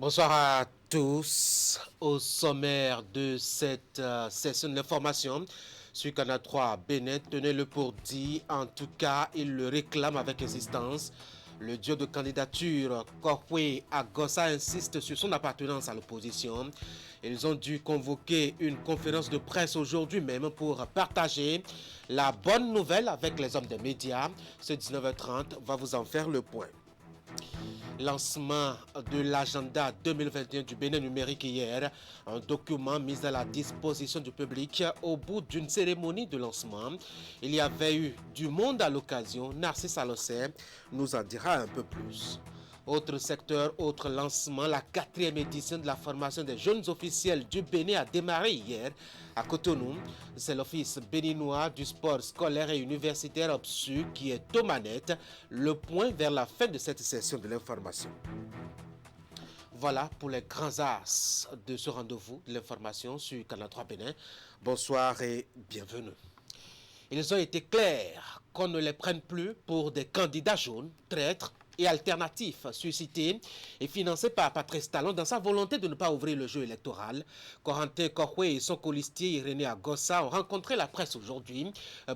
Bonsoir à tous. Au sommaire de cette session d'information sur Canal 3 Bénin, tenez-le pour dit, en tout cas, il le réclame avec insistance. Le duo de candidature Korwe Agossa insiste sur son appartenance à l'opposition. Ils ont dû convoquer une conférence de presse aujourd'hui même pour partager la bonne nouvelle avec les hommes des médias. Ce 19h30 va vous en faire le point. Lancement de l'agenda 2021 du Bénin numérique hier, un document mis à la disposition du public au bout d'une cérémonie de lancement. Il y avait eu du monde à l'occasion. Narcisse Alossé nous en dira un peu plus. Autre secteur, autre lancement, la 4e édition de la formation des jeunes officiels du Bénin a démarré hier à Cotonou. C'est l'Office béninois du sport scolaire et universitaire OPSU qui est aux manettes. Le point vers la fin de cette session de l'information. Voilà pour les grands axes de ce rendez-vous de l'information sur Canal 3 Bénin. Bonsoir et bienvenue. Ils ont été clairs qu'on ne les prenne plus pour des candidats jaunes, traîtres et alternatifs suscités et financés par Patrice Talon dans sa volonté de ne pas ouvrir le jeu électoral. Corentin Korwe et son colistier Irénée Agossa ont rencontré la presse aujourd'hui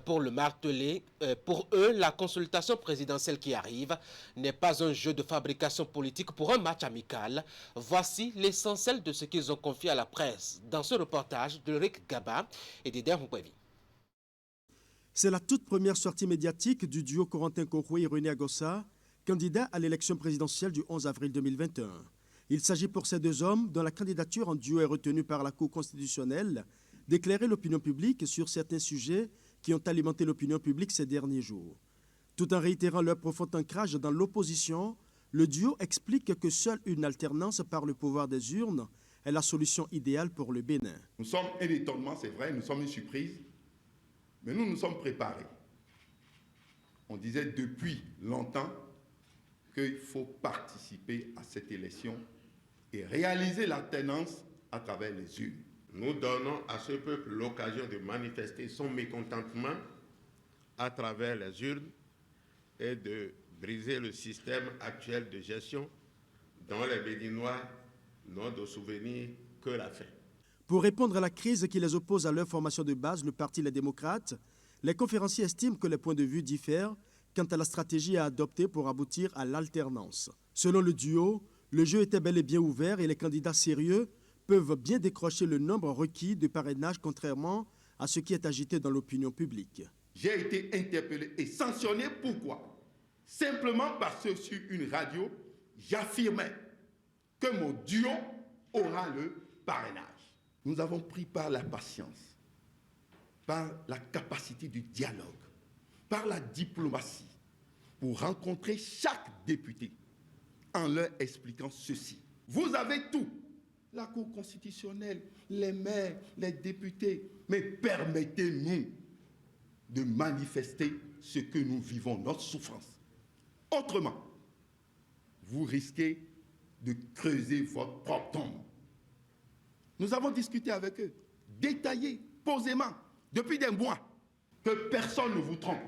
pour le marteler. Pour eux, la consultation présidentielle qui arrive n'est pas un jeu de fabrication politique pour un match amical. Voici l'essentiel de ce qu'ils ont confié à la presse dans ce reportage de Rick Gaba et d'Eder Mkwevi. C'est la toute première sortie médiatique du duo Corentin Korwe et Irénée Agossa, candidat à l'élection présidentielle du 11 avril 2021. Il s'agit pour ces deux hommes, dont la candidature en duo est retenue par la Cour constitutionnelle, d'éclairer l'opinion publique sur certains sujets qui ont alimenté l'opinion publique ces derniers jours. Tout en réitérant leur profond ancrage dans l'opposition, le duo explique que seule une alternance par le pouvoir des urnes est la solution idéale pour le Bénin. Nous sommes un étonnement, c'est vrai, nous sommes une surprise, mais nous nous sommes préparés. On disait depuis longtemps qu'il faut participer à cette élection et réaliser l'alternance à travers les urnes. Nous donnons à ce peuple l'occasion de manifester son mécontentement à travers les urnes et de briser le système actuel de gestion dont les Béninois n'ont de souvenir que la fin. Pour répondre à la crise qui les oppose à leur formation de base, le Parti Les Démocrates, les conférenciers estiment que les points de vue diffèrent quant à la stratégie à adopter pour aboutir à l'alternance. Selon le duo, le jeu était bel et bien ouvert et les candidats sérieux peuvent bien décrocher le nombre requis de parrainage contrairement à ce qui est agité dans l'opinion publique. J'ai été interpellé et sanctionné. Pourquoi? Simplement parce que sur une radio, j'affirmais que mon duo aura le parrainage. Nous avons pris par la patience, par la capacité du dialogue, par la diplomatie, pour rencontrer chaque député en leur expliquant ceci. Vous avez tout, la Cour constitutionnelle, les maires, les députés, mais permettez-nous de manifester ce que nous vivons, notre souffrance. Autrement, vous risquez de creuser votre propre tombe. Nous avons discuté avec eux, détaillé, posément, depuis des mois, que personne ne vous trompe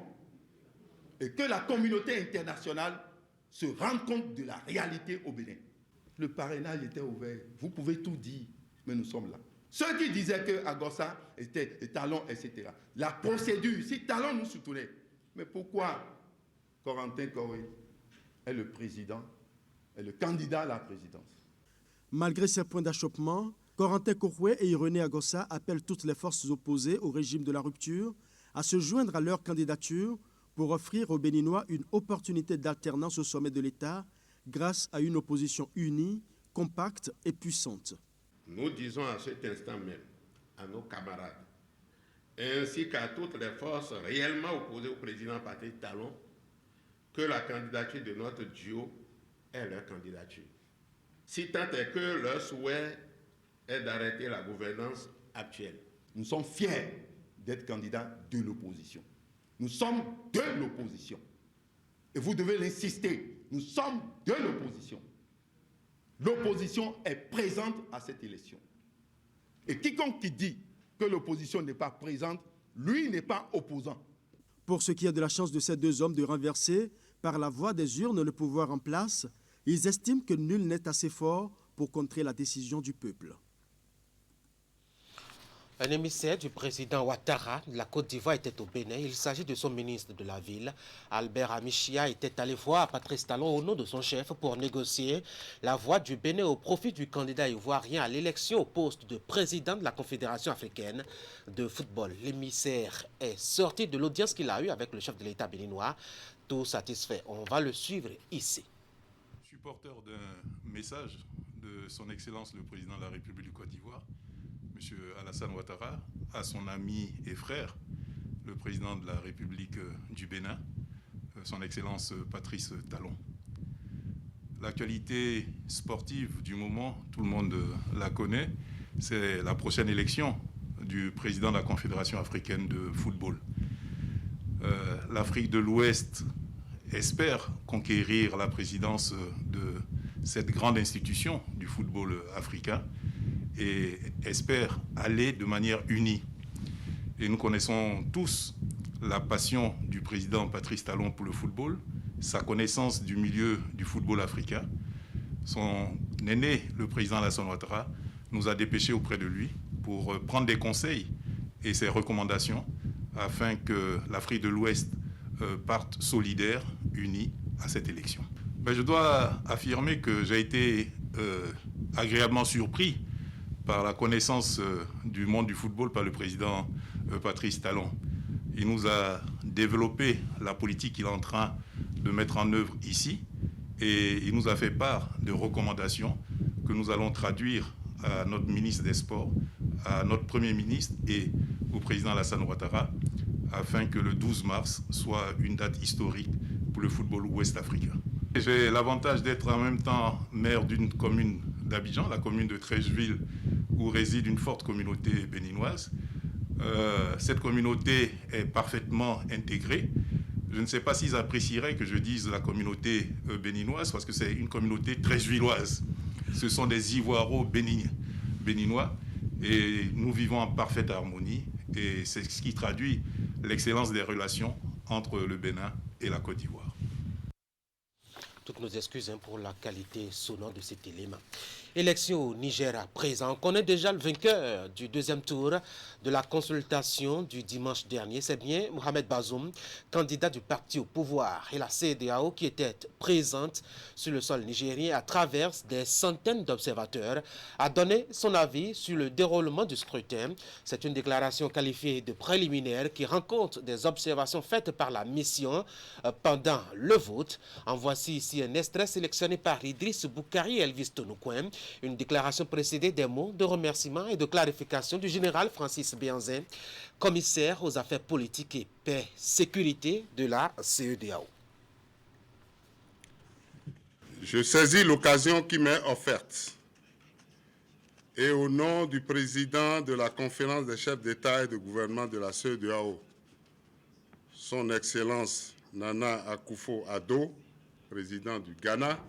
et que la communauté internationale se rende compte de la réalité au Bénin. Le parrainage était ouvert. Vous pouvez tout dire, mais nous sommes là. Ceux qui disaient que Agossa était Talon, etc. La procédure, si Talon nous soutenait, mais pourquoi Corentin Korwe est le président, est le candidat à la présidence? Malgré ces points d'achoppement, Corentin Korwe et Irénée Agossa appellent toutes les forces opposées au régime de la rupture à se joindre à leur candidature pour offrir aux Béninois une opportunité d'alternance au sommet de l'État grâce à une opposition unie, compacte et puissante. Nous disons à cet instant même à nos camarades, ainsi qu'à toutes les forces réellement opposées au président Patrice Talon, que la candidature de notre duo est leur candidature. Si tant est que leur souhait est d'arrêter la gouvernance actuelle. Nous sommes fiers d'être candidats de l'opposition. Nous sommes de l'opposition. Et vous devez l'insister. Nous sommes de l'opposition. L'opposition est présente à cette élection. Et quiconque qui dit que l'opposition n'est pas présente, lui n'est pas opposant. Pour ce qui est de la chance de ces deux hommes de renverser, par la voie des urnes, le pouvoir en place, ils estiment que nul n'est assez fort pour contrer la décision du peuple. Un émissaire du président Ouattara de la Côte d'Ivoire était au Bénin. Il s'agit de son ministre de la Ville. Albert Amichia était allé voir Patrice Talon au nom de son chef pour négocier la voix du Bénin au profit du candidat ivoirien à l'élection au poste de président de la Confédération africaine de football. L'émissaire est sorti de l'audience qu'il a eue avec le chef de l'État béninois, tout satisfait. On va le suivre ici. Je suis porteur d'un message de son Excellence le Président de la République du Côte d'Ivoire, M. Alassane Ouattara, à son ami et frère, le Président de la République du Bénin, son Excellence Patrice Talon. L'actualité sportive du moment, tout le monde la connaît, c'est la prochaine élection du Président de la Confédération africaine de football. L'Afrique de l'Ouest espère conquérir la présidence de cette grande institution du football africain et espère aller de manière unie. Et nous connaissons tous la passion du président Patrice Talon pour le football, sa connaissance du milieu du football africain. Son aîné, le président Alassane Ouattara, nous a dépêchés auprès de lui pour prendre des conseils et ses recommandations afin que l'Afrique de l'Ouest parte solidaire, unie à cette élection. Je dois affirmer que j'ai été agréablement surpris par la connaissance du monde du football par le président Patrice Talon. Il nous a développé la politique qu'il est en train de mettre en œuvre ici et il nous a fait part de recommandations que nous allons traduire à notre ministre des Sports, à notre Premier ministre et au président Alassane Ouattara afin que le 12 mars soit une date historique pour le football ouest-africain. J'ai l'avantage d'être en même temps maire d'une commune d'Abidjan, la commune de Trècheville, où réside une forte communauté béninoise. Cette communauté est parfaitement intégrée. Je ne sais pas s'ils apprécieraient que je dise la communauté béninoise, parce que c'est une communauté trèchevilloise. Ce sont des Ivoiros béninois, et nous vivons en parfaite harmonie, et c'est ce qui traduit l'excellence des relations entre le Bénin et la Côte d'Ivoire. Toutes nos excuses pour la qualité sonore de cet élément. Élection au Niger à présent. On connaît déjà le vainqueur du deuxième tour de la consultation du dimanche dernier. C'est bien Mohamed Bazoum, candidat du parti au pouvoir, et la CEDEAO qui était présente sur le sol nigérien à travers des centaines d'observateurs, a donné son avis sur le déroulement du scrutin. C'est une déclaration qualifiée de préliminaire qui rend compte des observations faites par la mission pendant le vote. En voici ici un extrait sélectionné par Idriss Boukari et Elvis Tonoukouen. Une déclaration précédée des mots de remerciement et de clarification du général Francis Bianzin, commissaire aux affaires politiques et paix, sécurité de la CEDEAO. Je saisis l'occasion qui m'est offerte et au nom du président de la conférence des chefs d'État et de gouvernement de la CEDEAO, son Excellence Nana Akufo-Addo, président du Ghana,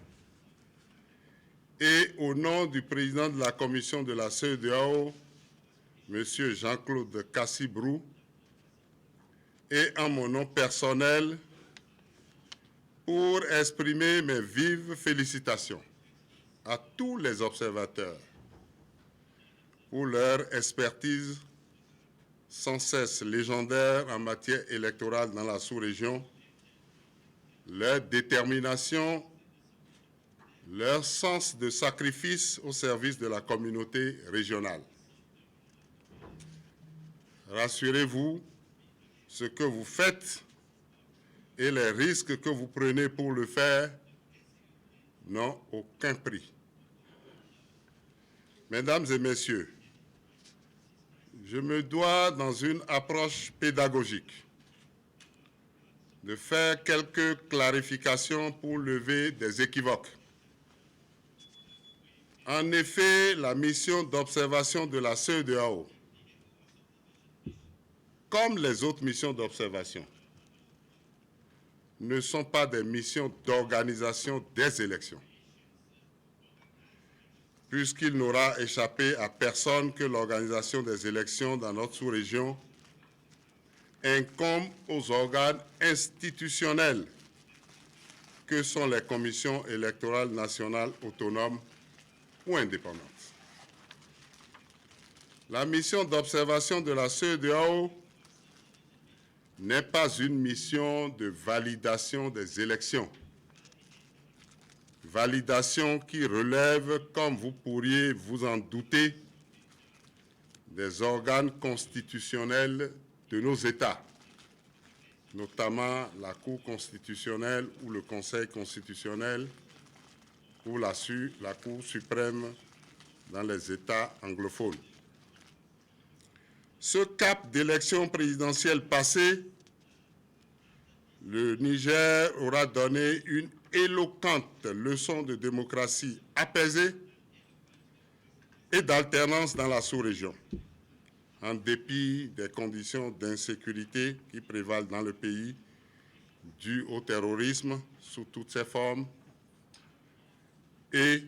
et au nom du président de la commission de la CEDEAO, M. Jean-Claude Cassibrou, et en mon nom personnel, pour exprimer mes vives félicitations à tous les observateurs pour leur expertise sans cesse légendaire en matière électorale dans la sous-région, leur détermination, leur sens de sacrifice au service de la communauté régionale. Rassurez-vous, ce que vous faites et les risques que vous prenez pour le faire n'ont aucun prix. Mesdames et messieurs, je me dois, dans une approche pédagogique, de faire quelques clarifications pour lever des équivoques. En effet, la mission d'observation de la CEDEAO, comme les autres missions d'observation, ne sont pas des missions d'organisation des élections, puisqu'il n'aura échappé à personne que l'organisation des élections dans notre sous-région incombe aux organes institutionnels que sont les commissions électorales nationales autonomes ou indépendante. La mission d'observation de la CEDEAO n'est pas une mission de validation des élections. Validation qui relève, comme vous pourriez vous en douter, des organes constitutionnels de nos États, notamment la Cour constitutionnelle ou le Conseil constitutionnel ou la Cour suprême dans les États anglophones. Ce cap d'élection présidentielle passé, le Niger aura donné une éloquente leçon de démocratie apaisée et d'alternance dans la sous-région, en dépit des conditions d'insécurité qui prévalent dans le pays, dues au terrorisme sous toutes ses formes et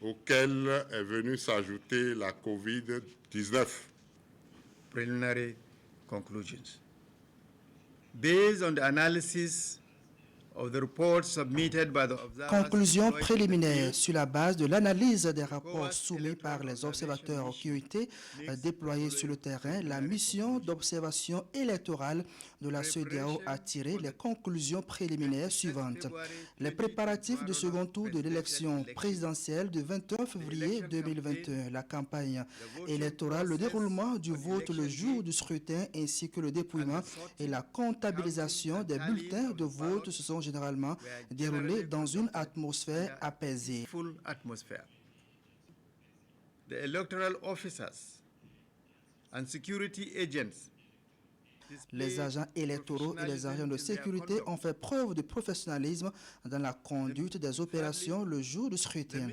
auxquelles est venue s'ajouter la COVID-19. Preliminary conclusions. Based on the analysis of the reports submitted by the observers, Conclusion préliminaire sur la base de l'analyse des rapports soumis par les observateurs qui ont été déployés sur le terrain, la mission d'observation électorale de la CEDEAO a tiré les conclusions préliminaires suivantes. Les préparatifs du second tour de l'élection présidentielle du 21 février 2021, la campagne électorale, le déroulement du vote le jour du scrutin ainsi que le dépouillement et la comptabilisation des bulletins de vote se sont généralement déroulés dans une atmosphère apaisée. The electoral officers and security agents. Les agents électoraux et les agents de sécurité ont fait preuve de professionnalisme dans la conduite des opérations le jour du scrutin.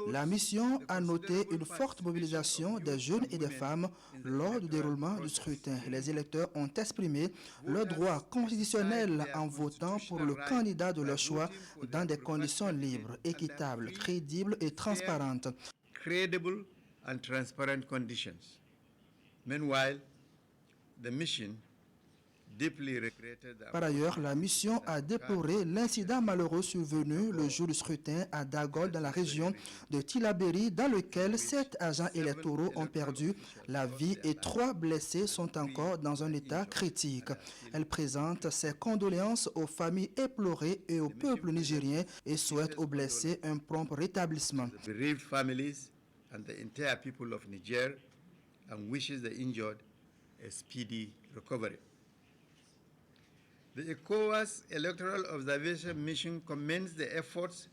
La mission a noté une forte mobilisation des jeunes et des femmes lors du déroulement du scrutin. Les électeurs ont exprimé leur droit constitutionnel en votant pour le candidat de leur choix dans des conditions libres, équitables, crédibles et transparentes. Credible and transparent conditions. Meanwhile, the mission Par ailleurs, la mission a déploré l'incident malheureux survenu le jour du scrutin à Dagol dans la région de Tillabéri dans lequel 7 agents électoraux ont perdu la vie et 3 blessés sont encore dans un état critique. Elle présente ses condoléances aux familles éplorées et au peuple nigérien et souhaite aux blessés un prompt rétablissement. The ECOWAS Electoral Observation Mission commends the efforts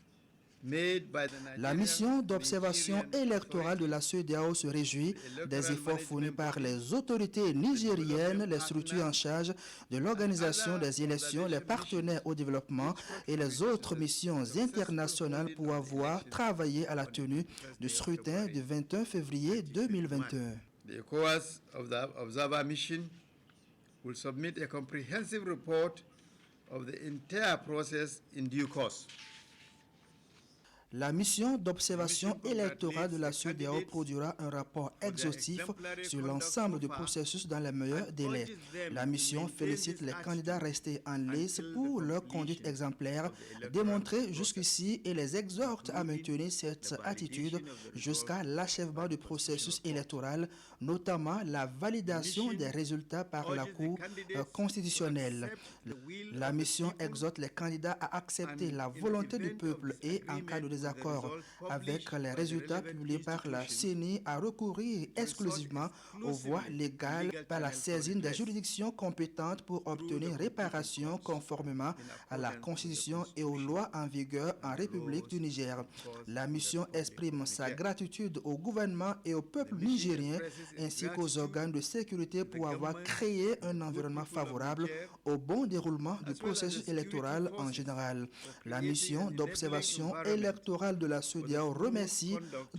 made by the La mission d'observation électorale de la CEDEAO se réjouit des efforts fournis par les autorités nigériennes, les structures en charge de l'organisation des élections, les partenaires au développement et les autres missions internationales pour avoir travaillé à la tenue du scrutin du 21 février 2021. The ECOWAS Observer Mission will submit a comprehensive report of the entire process in due course. La mission d'observation électorale de la CEDEAO produira un rapport exhaustif sur l'ensemble du processus dans les meilleurs délais. La mission félicite les candidats restés en lice pour leur conduite exemplaire démontrée jusqu'ici et les exhorte à maintenir cette attitude jusqu'à l'achèvement du processus électoral, notamment la validation des résultats par la Cour constitutionnelle. La mission exhorte les candidats à accepter la volonté du peuple et, en cas de désaccord avec les résultats publiés par la CENI, à recourir exclusivement aux voies légales par la saisine des juridictions compétentes pour obtenir réparation conformément à la Constitution et aux lois en vigueur en République du Niger. La mission exprime sa gratitude au gouvernement et au peuple nigérien ainsi qu'aux organes de sécurité pour avoir créé un environnement favorable au bon déroulement du processus électoral en général. La mission d'observation électorale de la CEDEAO remercie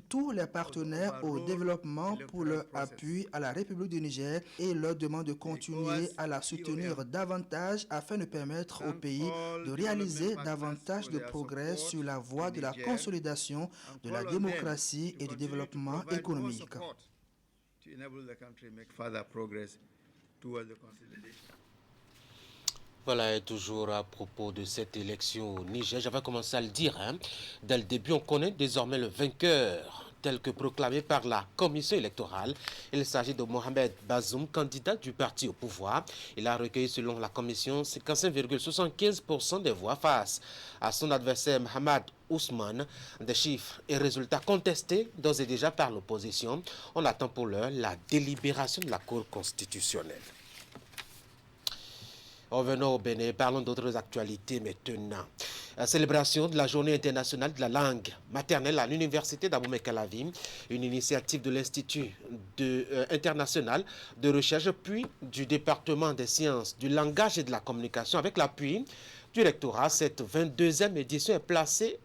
tous les partenaires au développement pour leur appui à la République du Niger et leur demande de continuer à la soutenir davantage afin de permettre au pays de réaliser davantage de progrès sur la voie de la consolidation de la démocratie et du développement économique. Voilà, et toujours à propos de cette élection au Niger, j'avais commencé à le dire. Dès le début, on connaît désormais le vainqueur, tel que proclamé par la commission électorale. Il s'agit de Mohamed Bazoum, candidat du parti au pouvoir. Il a recueilli, selon la commission, 55,75% des voix face à son adversaire Mohamed Ousmane. Des chiffres et résultats contestés d'ores et déjà par l'opposition. On attend pour l'heure la délibération de la Cour constitutionnelle. Revenons au Bénin, parlons d'autres actualités maintenant. La célébration de la Journée internationale de la langue maternelle à l'Université d'Abomey-Calavi, une initiative de l'Institut international de recherche puis du département des sciences du langage et de la communication avec l'appui du rectorat. Cette 22e édition est placée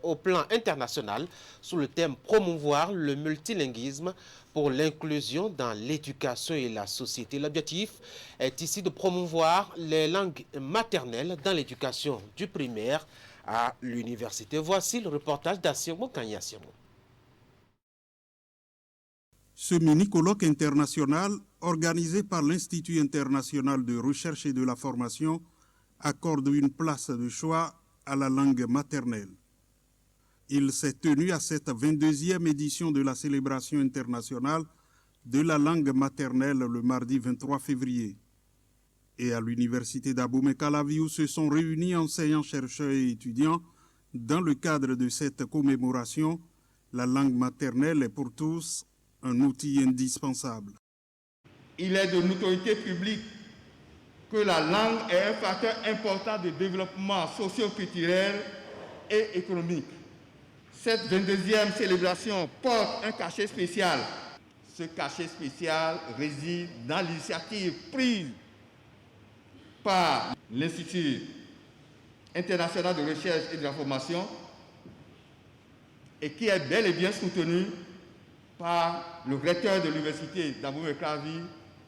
au plan international sous le thème « Promouvoir le multilinguisme pour l'inclusion dans l'éducation et la société ». L'objectif est ici de promouvoir les langues maternelles dans l'éducation du primaire à l'université. Voici le reportage d'Assirmo Kanyassirmo. Ce mini-colloque international, organisé par l'Institut international de recherche et de la formation, accorde une place de choix à la langue maternelle. Il s'est tenu à cette 22e édition de la célébration internationale de la langue maternelle le mardi 23 février. Et à l'université d'Abomey-Calavi où se sont réunis enseignants, chercheurs et étudiants, dans le cadre de cette commémoration, la langue maternelle est pour tous un outil indispensable. Il est de notoriété publique que la langue est un facteur important de développement socio-culturel et économique. Cette 22e célébration porte un cachet spécial. Ce cachet spécial réside dans l'initiative prise par l'Institut international de recherche et de la formation et qui est bel et bien soutenue par le recteur de l'université d'Abomey-Calavi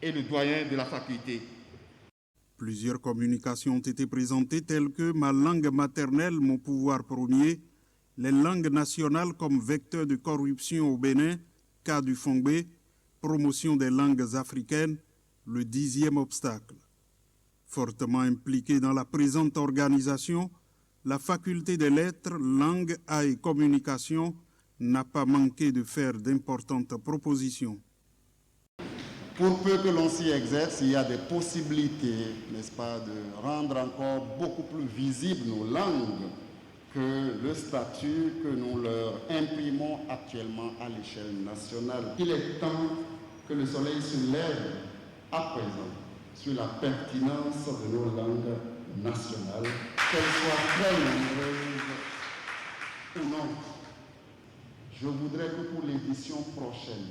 et le doyen de la faculté. Plusieurs communications ont été présentées telles que « Ma langue maternelle, mon pouvoir premier », les langues nationales comme vecteur de corruption au Bénin, cas du Fongbe, promotion des langues africaines, le 10e obstacle. Fortement impliquée dans la présente organisation, la faculté des lettres, langues, arts et communication n'a pas manqué de faire d'importantes propositions. Pour peu que l'on s'y exerce, il y a des possibilités, n'est-ce pas, de rendre encore beaucoup plus visibles nos langues que le statut que nous leur imprimons actuellement à l'échelle nationale. Il est temps que le soleil se lève à présent sur la pertinence de nos langues nationales, qu'elles soient très nombreuses ou non. Je voudrais que pour l'édition prochaine,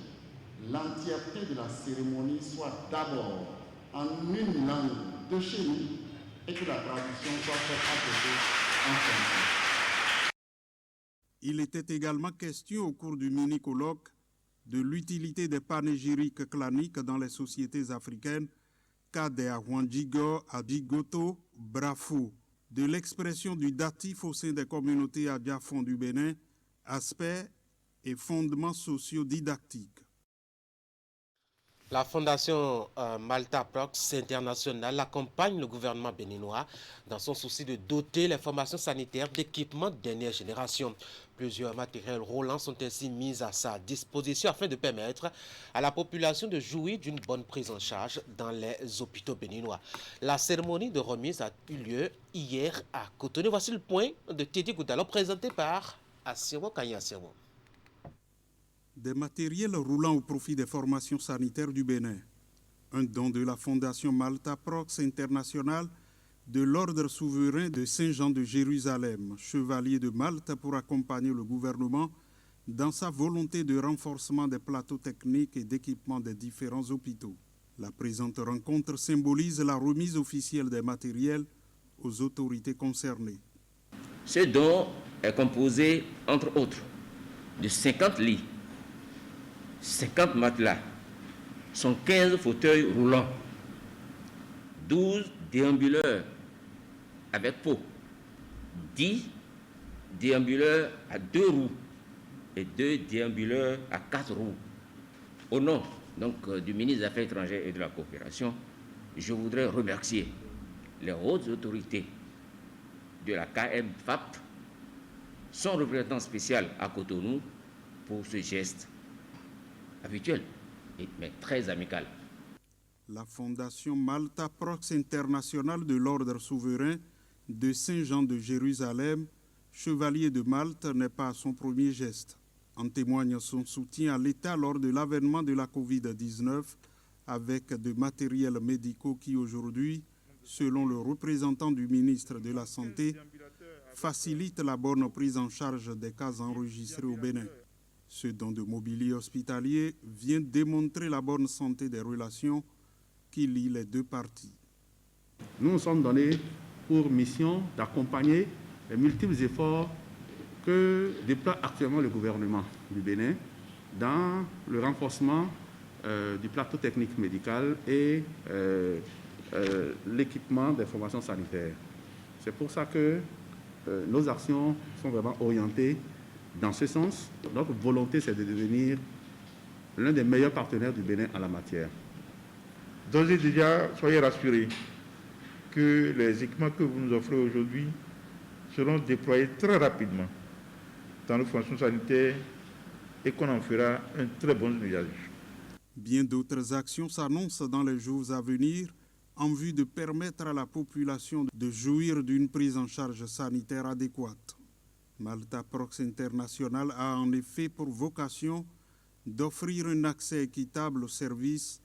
l'entièreté de la cérémonie soit d'abord en une langue de chez nous et que la traduction soit faite à côté en français. Il était également question au cours du mini-colloque de l'utilité des panégyriques claniques dans les sociétés africaines, cas des Ahwandigo, Adigoto, Brafo, de l'expression du datif au sein des communautés adiafon du Bénin, aspects et fondements sociaux didactiques. La fondation Malta Prox International accompagne le gouvernement béninois dans son souci de doter les formations sanitaires d'équipements de dernière génération. Plusieurs matériels roulants sont ainsi mis à sa disposition afin de permettre à la population de jouir d'une bonne prise en charge dans les hôpitaux béninois. La cérémonie de remise a eu lieu hier à Cotonou. Voici le point de Teddy Goudalo présenté par Assiro Kanyassiro. Des matériels roulants au profit des formations sanitaires du Bénin. Un don de la Fondation Malta Prox International de l'Ordre souverain de Saint-Jean de Jérusalem, chevalier de Malte, pour accompagner le gouvernement dans sa volonté de renforcement des plateaux techniques et d'équipement des différents hôpitaux. La présente rencontre symbolise la remise officielle des matériels aux autorités concernées. Ce don est composé, entre autres, de 50 lits, 50 matelas, 115 fauteuils roulants, 12 déambuleurs avec pot, 10 déambuleurs à 2 roues et 2 déambuleurs à 4 roues. Au nom donc, du ministre des Affaires étrangères et de la Coopération, je voudrais remercier les hautes autorités de la KM-FAP, son représentant spécial à Cotonou, pour ce geste habituel, mais très amical. La Fondation Malta Prox International de l'Ordre souverain de Saint-Jean de Jérusalem, chevalier de Malte, n'est pas son premier geste. En témoigne son soutien à l'État lors de l'avènement de la Covid-19 avec de matériels médicaux qui aujourd'hui, selon le représentant du ministre de la Santé, facilitent la bonne prise en charge des cas enregistrés au Bénin. Ce don de mobilier hospitalier vient démontrer la bonne santé des relations qui lient les deux parties. Nous nous sommes donnés pour mission d'accompagner les multiples efforts que déploie actuellement le gouvernement du Bénin dans le renforcement du plateau technique médical et l'équipement des formations sanitaires. C'est pour ça que nos actions sont vraiment orientées dans ce sens. Notre volonté, c'est de devenir l'un des meilleurs partenaires du Bénin en la matière. D'ores et déjà, soyez rassurés que les équipements que vous nous offrez aujourd'hui seront déployés très rapidement dans nos fonctions sanitaires et qu'on en fera un très bon usage. Bien d'autres actions s'annoncent dans les jours à venir en vue de permettre à la population de jouir d'une prise en charge sanitaire adéquate. Malta Prox International a en effet pour vocation d'offrir un accès équitable aux services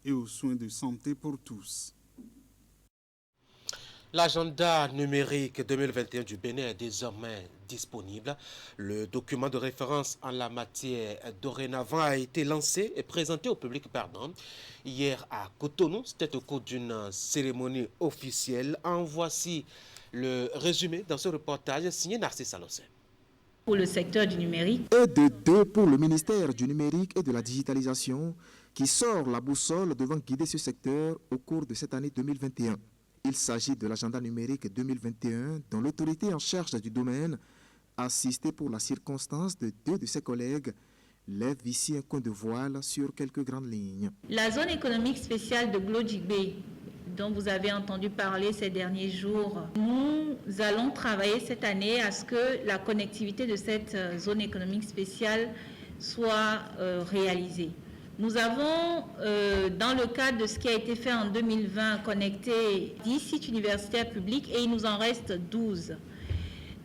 et aux soins de santé pour tous. L'agenda numérique 2021 du Bénin est désormais disponible. Le document de référence en la matière dorénavant a été lancé et présenté au public hier à Cotonou. C'était au cours d'une cérémonie officielle. En voici le résumé dans ce reportage signé Narcisse Alossé. Pour le secteur du numérique. Et de deux pour le ministère du numérique et de la digitalisation qui sort la boussole devant guider ce secteur au cours de cette année 2021. Il s'agit de l'agenda numérique 2021 dont l'autorité en charge du domaine, assistée pour la circonstance de deux de ses collègues, lève ici un coin de voile sur quelques grandes lignes. La zone économique spéciale de Glodjigbe, dont vous avez entendu parler ces derniers jours, nous allons travailler cette année à ce que la connectivité de cette zone économique spéciale soit réalisée. Nous avons, dans le cadre de ce qui a été fait en 2020, connecté 10 sites universitaires publics et il nous en reste 12.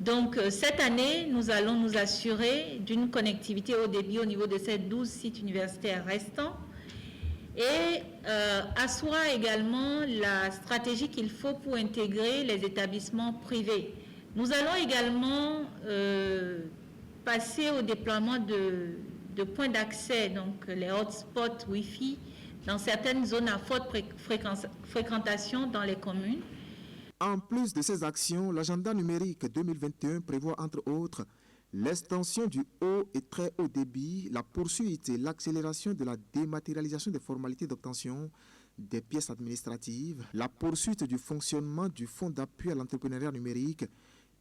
Donc, cette année, nous allons nous assurer d'une connectivité haut débit au niveau de ces 12 sites universitaires restants et asseoir également la stratégie qu'il faut pour intégrer les établissements privés. Nous allons également passer au déploiement de points d'accès, donc les hotspots Wi-Fi, dans certaines zones à forte fréquentation dans les communes. En plus de ces actions, l'agenda numérique 2021 prévoit entre autres l'extension du haut et très haut débit, la poursuite et l'accélération de la dématérialisation des formalités d'obtention des pièces administratives, la poursuite du fonctionnement du fonds d'appui à l'entrepreneuriat numérique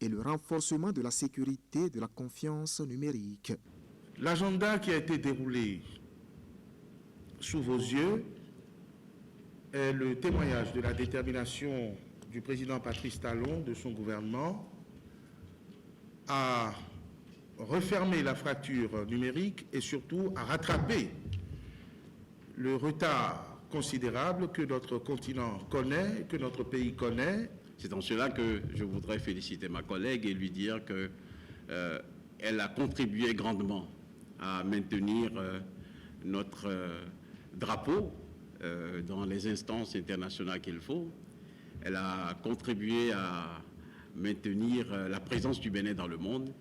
et le renforcement de la sécurité et de la confiance numérique. L'agenda qui a été déroulé sous vos yeux est le témoignage de la détermination du président Patrice Talon, de son gouvernement, à refermer la fracture numérique et surtout à rattraper le retard considérable que notre continent connaît, que notre pays connaît. C'est en cela que je voudrais féliciter ma collègue et lui dire qu'elle a contribué grandement à maintenir notre drapeau dans les instances internationales qu'il faut. Elle a contribué à maintenir la présence du Bénin dans le monde.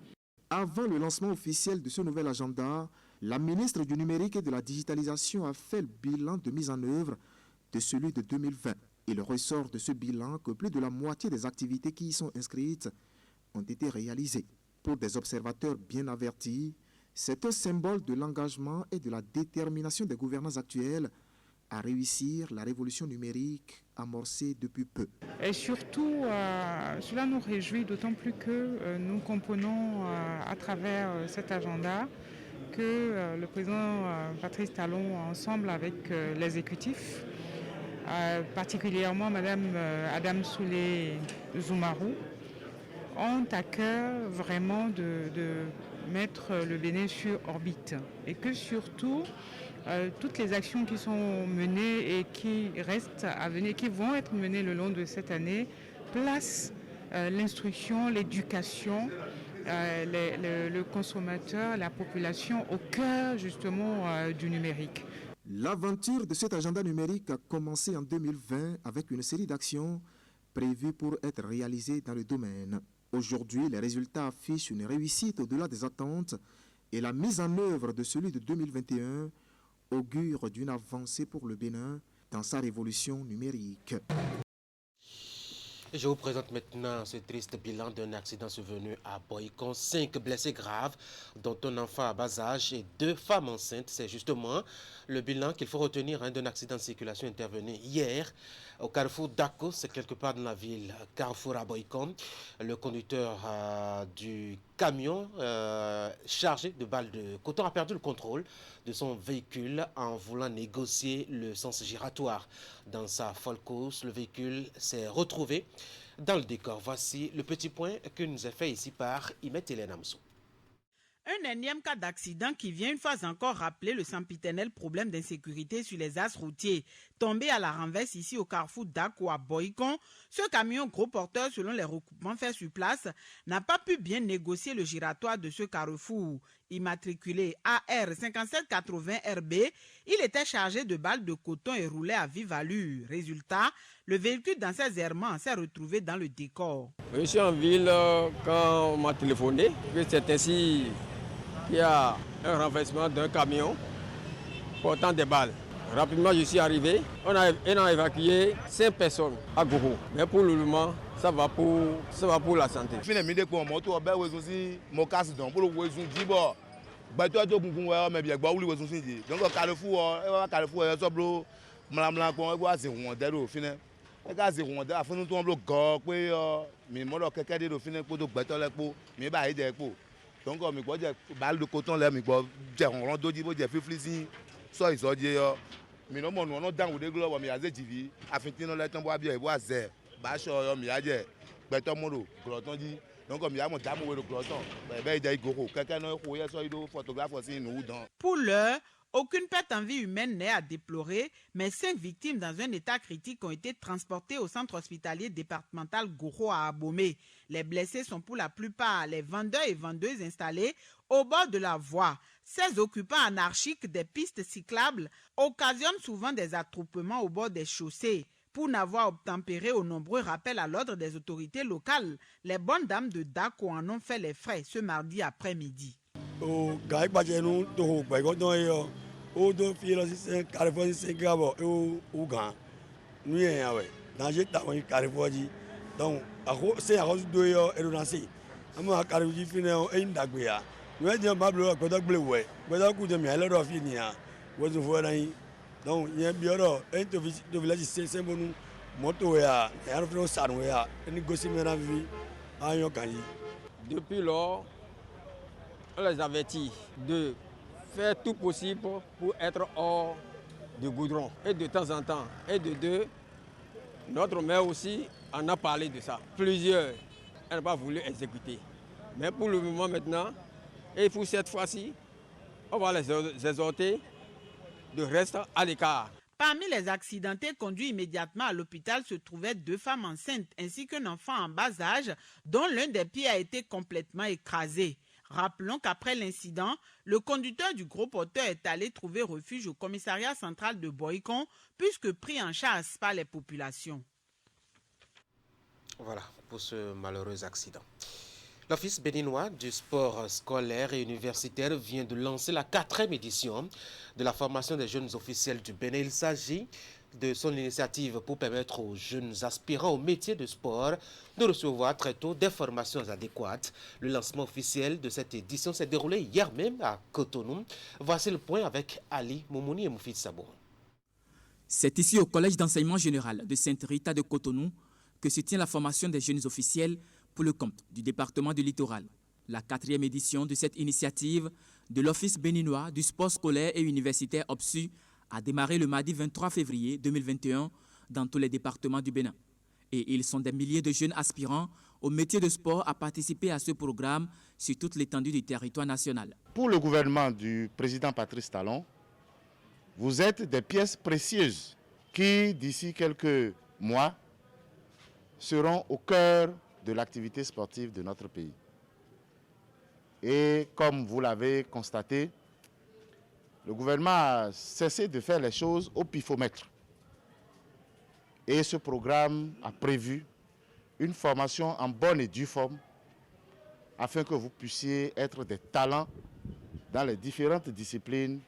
Avant le lancement officiel de ce nouvel agenda, la ministre du Numérique et de la Digitalisation a fait le bilan de mise en œuvre de celui de 2020. Il ressort de ce bilan que plus de la moitié des activités qui y sont inscrites ont été réalisées. Pour des observateurs bien avertis, c'est un symbole de l'engagement et de la détermination des gouvernants actuels à réussir la révolution numérique amorcée depuis peu. Et surtout, cela nous réjouit d'autant plus que nous comprenons à travers cet agenda que le président Patrice Talon, ensemble avec l'exécutif, particulièrement Mme Adam Soulé Zoumarou, ont à cœur vraiment de mettre le Bénin sur orbite et que surtout toutes les actions qui sont menées et qui restent à venir, qui vont être menées le long de cette année, placent l'instruction, l'éducation, le consommateur, la population au cœur justement du numérique. L'aventure de cet agenda numérique a commencé en 2020 avec une série d'actions prévues pour être réalisées dans le domaine. Aujourd'hui, les résultats affichent une réussite au-delà des attentes et la mise en œuvre de celui de 2021 augure d'une avancée pour le Bénin dans sa révolution numérique. Je vous présente maintenant ce triste bilan d'un accident survenu à Boïcon. 5 blessés graves, dont un enfant à bas âge et 2 femmes enceintes. C'est justement le bilan qu'il faut retenir d'un accident de circulation intervenu hier au carrefour d'Ako, c'est quelque part dans la ville Carrefour à Boïcon. Le conducteur du camion chargé de balles de coton a perdu le contrôle de son véhicule en voulant négocier le sens giratoire. Dans sa folle course, le véhicule s'est retrouvé dans le décor. Voici le petit point que nous a fait ici par Imet Hélène Amsou. Un énième cas d'accident qui vient une fois encore rappeler le sempiternel problème d'insécurité sur les axes routiers. Tombé à la renverse ici au carrefour d'Ako à Boïcon, ce camion gros porteur, selon les recoupements faits sur place, n'a pas pu bien négocier le giratoire de ce carrefour. Immatriculé AR 5780RB, il était chargé de balles de coton et roulait à vive allure. Résultat, le véhicule dans ses errements s'est retrouvé dans le décor. Je suis en ville quand on m'a téléphoné que c'est ainsi qu'il y a un renversement d'un camion portant des balles. Rapidement, je suis arrivé. On a évacué 5 personnes à Goro. Mais pour le moment, ça va pour la santé. Pour l'heure, aucune perte en vie humaine n'est à déplorer, mais 5 victimes dans un état critique ont été transportées au centre hospitalier départemental Goro à Abomey. Les blessés sont pour la plupart les vendeurs et vendeuses installés au bord de la voie. Ces occupants anarchiques des pistes cyclables occasionnent souvent des attroupements au bord des chaussées. Pour n'avoir obtempéré aux nombreux rappels à l'ordre des autorités locales, les bonnes dames de Dako en ont fait les frais ce mardi après-midi. Depuis lors, on les avertit de faire tout possible pour être hors du goudron. Et de temps en temps, et de deux, notre maire aussi en a parlé de ça. Plusieurs, elle n'a pas voulu exécuter. Mais pour le moment maintenant, et pour cette fois-ci, on va les exhorter de rester à l'écart. Parmi les accidentés conduits immédiatement à l'hôpital se trouvaient 2 femmes enceintes ainsi qu'un enfant en bas âge dont l'un des pieds a été complètement écrasé. Rappelons qu'après l'incident, le conducteur du gros porteur est allé trouver refuge au commissariat central de Boïcon puisque pris en charge par les populations. Voilà pour ce malheureux accident. L'Office béninois du sport scolaire et universitaire vient de lancer la 4e édition de la formation des jeunes officiels du Bénin. Il s'agit de son initiative pour permettre aux jeunes aspirants au métier de sport de recevoir très tôt des formations adéquates. Le lancement officiel de cette édition s'est déroulé hier même à Cotonou. Voici le point avec Ali Moumouni et Moufid Sabo. C'est ici au Collège d'enseignement général de Sainte-Rita de Cotonou que se tient la formation des jeunes officiels pour le compte du département du Littoral. La 4e édition de cette initiative de l'Office béninois du sport scolaire et universitaire OPSU a démarré le mardi 23 février 2021 dans tous les départements du Bénin. Et ils sont des milliers de jeunes aspirants au métier de sport à participer à ce programme sur toute l'étendue du territoire national. Pour le gouvernement du président Patrice Talon, vous êtes des pièces précieuses qui, d'ici quelques mois, seront au cœur de l'activité sportive de notre pays. Et comme vous l'avez constaté, le gouvernement a cessé de faire les choses au pifomètre. Et ce programme a prévu une formation en bonne et due forme afin que vous puissiez être des talents dans les différentes disciplines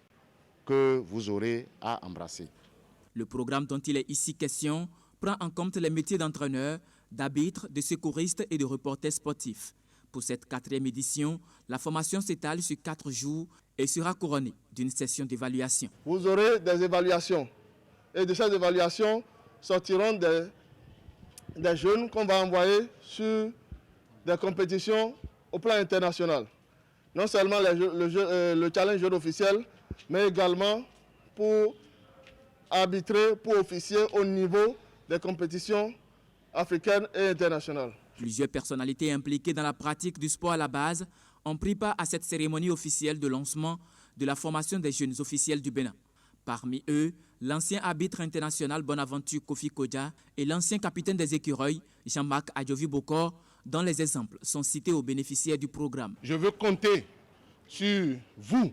que vous aurez à embrasser. Le programme dont il est ici question prend en compte les métiers d'entraîneur, d'arbitre, de secouriste et de reporter sportif. Pour cette 4e édition, la formation s'étale sur 4 jours et sera couronnée d'une session d'évaluation. Vous aurez des évaluations et de ces évaluations sortiront des jeunes qu'on va envoyer sur des compétitions au plan international. Non seulement le challenge jeune officiel, mais également pour arbitrer, pour officier au niveau des compétitions africaines et internationales. Plusieurs personnalités impliquées dans la pratique du sport à la base ont pris part à cette cérémonie officielle de lancement de la formation des jeunes officiels du Bénin. Parmi eux, l'ancien arbitre international Bonaventure Kofi Kodja et l'ancien capitaine des écureuils Jean-Marc Adjovi Bokor, dont les exemples sont cités aux bénéficiaires du programme. Je veux compter sur vous,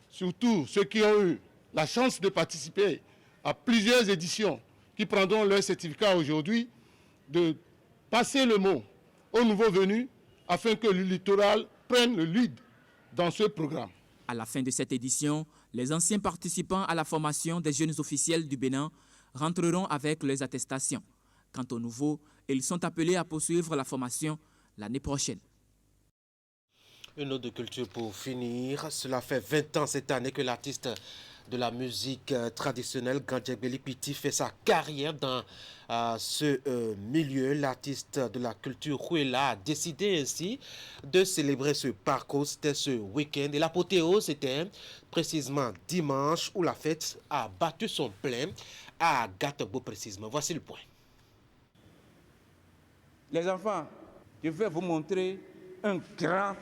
surtout ceux qui ont eu la chance de participer à plusieurs éditions qui prendront leur certificat aujourd'hui, de passer le mot aux nouveaux venus afin que le littoral prenne le lead dans ce programme. À la fin de cette édition, les anciens participants à la formation des jeunes officiels du Bénin rentreront avec leurs attestations. Quant aux nouveaux, ils sont appelés à poursuivre la formation l'année prochaine. Une note de culture pour finir. Cela fait 20 ans cette année que l'artiste de la musique traditionnelle Gandjegbe Piti fait sa carrière dans ce milieu. L'artiste de la culture Kouela a décidé ainsi de célébrer ce parcours. C'était ce week-end et l'apothéose c'était précisément dimanche où la fête a battu son plein à Gatogbo précisément. Voici le point. Les enfants, je vais vous montrer un grand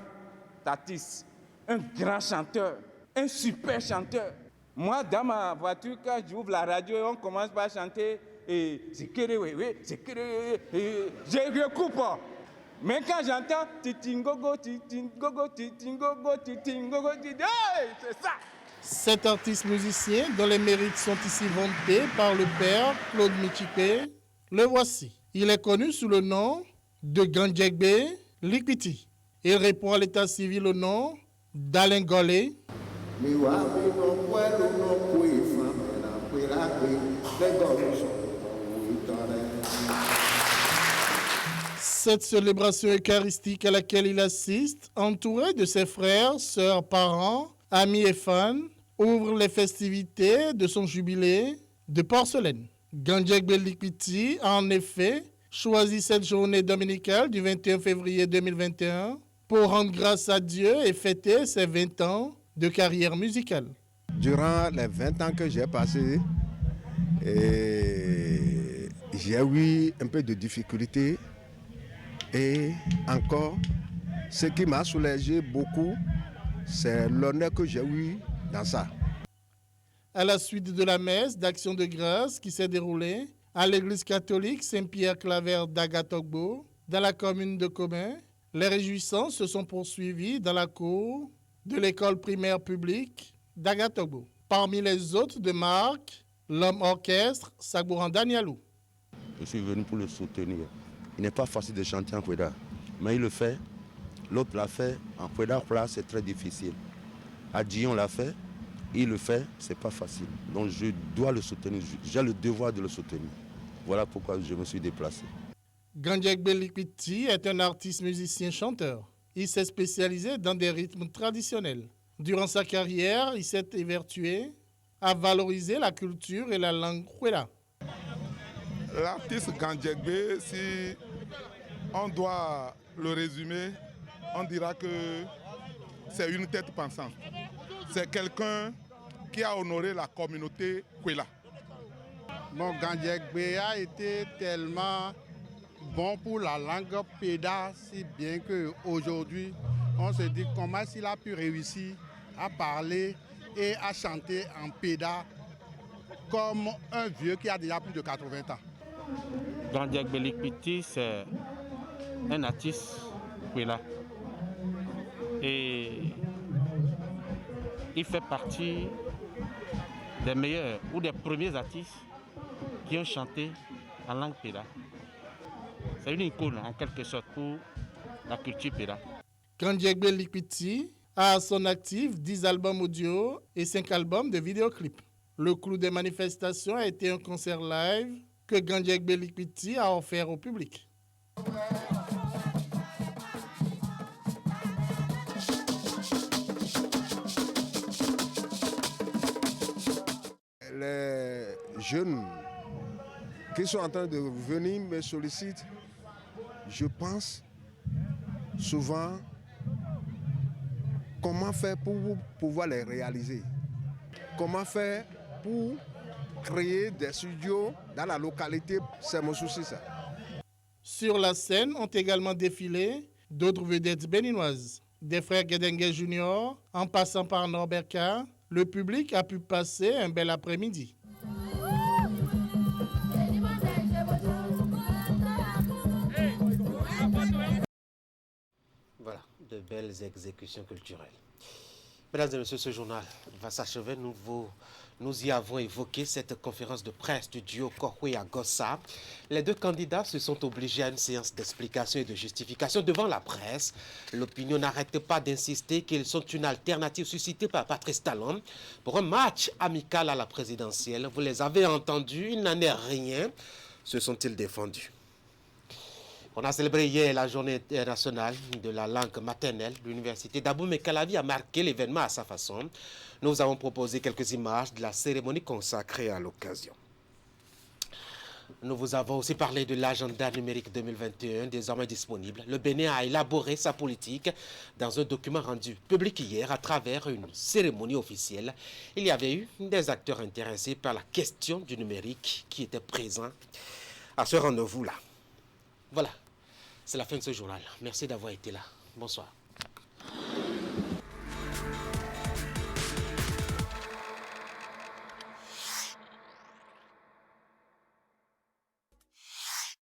artiste, un grand chanteur, un super chanteur. Moi, dans ma voiture, quand j'ouvre la radio, on commence par chanter et c'est que oui, c'est que je recoupe. Mais quand j'entends titingogo, titingogo, titingogo, titingogo, c'est ça. Cet artiste musicien, dont les mérites sont ici vantés par le père Claude Michipé, le voici. Il est connu sous le nom de Gandjegbe Likwiti. Il répond à l'état civil au nom d'Alain Golé. Cette célébration eucharistique à laquelle il assiste, entouré de ses frères, sœurs, parents, amis et fans, ouvre les festivités de son jubilé de porcelaine. Gandjegbe Likwiti a en effet choisi cette journée dominicale du 21 février 2021 pour rendre grâce à Dieu et fêter ses 20 ans de carrière musicale. Durant les 20 ans que j'ai passés, j'ai eu un peu de difficultés et encore, ce qui m'a soulagé beaucoup, c'est l'honneur que j'ai eu dans ça. À la suite de la messe d'action de grâce qui s'est déroulée à l'église catholique Saint-Pierre-Claver d'Agatogbo, dans la commune de Commun, les réjouissances se sont poursuivies dans la cour de l'école primaire publique d'Agatogbo. Parmi les hôtes de marque, l'homme orchestre Sagouran Danielou. Je suis venu pour le soutenir. Il n'est pas facile de chanter en Koueda, mais il le fait. L'autre l'a fait. En Koueda, c'est très difficile. À Dion l'a fait. Il le fait, c'est pas facile. Donc je dois le soutenir. J'ai le devoir de le soutenir. Voilà pourquoi je me suis déplacé. Gandjegbe Likwiti est un artiste musicien-chanteur. Il s'est spécialisé dans des rythmes traditionnels. Durant sa carrière, il s'est évertué à valoriser la culture et la langue Kouela. L'artiste Gandjegbe, si on doit le résumer, on dira que c'est une tête pensante. C'est quelqu'un qui a honoré la communauté Kouela. Bon, Gandjegbe a été tellement bon pour la langue Péda, si bien qu'aujourd'hui, on se dit comment il a pu réussir à parler et à chanter en Péda comme un vieux qui a déjà plus de 80 ans. Gandjegbe Likpiti, c'est un artiste Kwela. Et il fait partie des meilleurs ou des premiers artistes qui ont chanté en langue Péda. C'est une icône en quelque sorte pour la culture Péda. Gandjegbe Likpiti a à son actif 10 albums audio et 5 albums de vidéoclips. Le clou des manifestations a été un concert live que Gandjegbe Likpiti a offert au public. Les jeunes qui sont en train de venir me sollicitent, je pense souvent comment faire pour pouvoir les réaliser. Comment faire pour créer des studios dans la localité, c'est mon souci ça. Sur la scène ont également défilé d'autres vedettes béninoises. Des frères Guédengue Junior, en passant par Norbert K, le public a pu passer un bel après-midi. Voilà, de belles exécutions culturelles. Mesdames et messieurs, ce journal va s'achever. Nous y avons évoqué cette conférence de presse du duo Kokwé-Agossa. Les deux candidats se sont obligés à une séance d'explication et de justification devant la presse. L'opinion n'arrête pas d'insister qu'ils sont une alternative suscitée par Patrice Talon pour un match amical à la présidentielle. Vous les avez entendus, il n'en est rien. Se sont-ils défendus? On a célébré hier la journée internationale de la langue maternelle. L'université d'Abomey-Calavi a marqué l'événement à sa façon. Nous avons proposé quelques images de la cérémonie consacrée à l'occasion. Nous vous avons aussi parlé de l'agenda numérique 2021, désormais disponible. Le Bénin a élaboré sa politique dans un document rendu public hier à travers une cérémonie officielle. Il y avait eu des acteurs intéressés par la question du numérique qui étaient présents à ce rendez-vous-là. Voilà, c'est la fin de ce journal. Merci d'avoir été là. Bonsoir.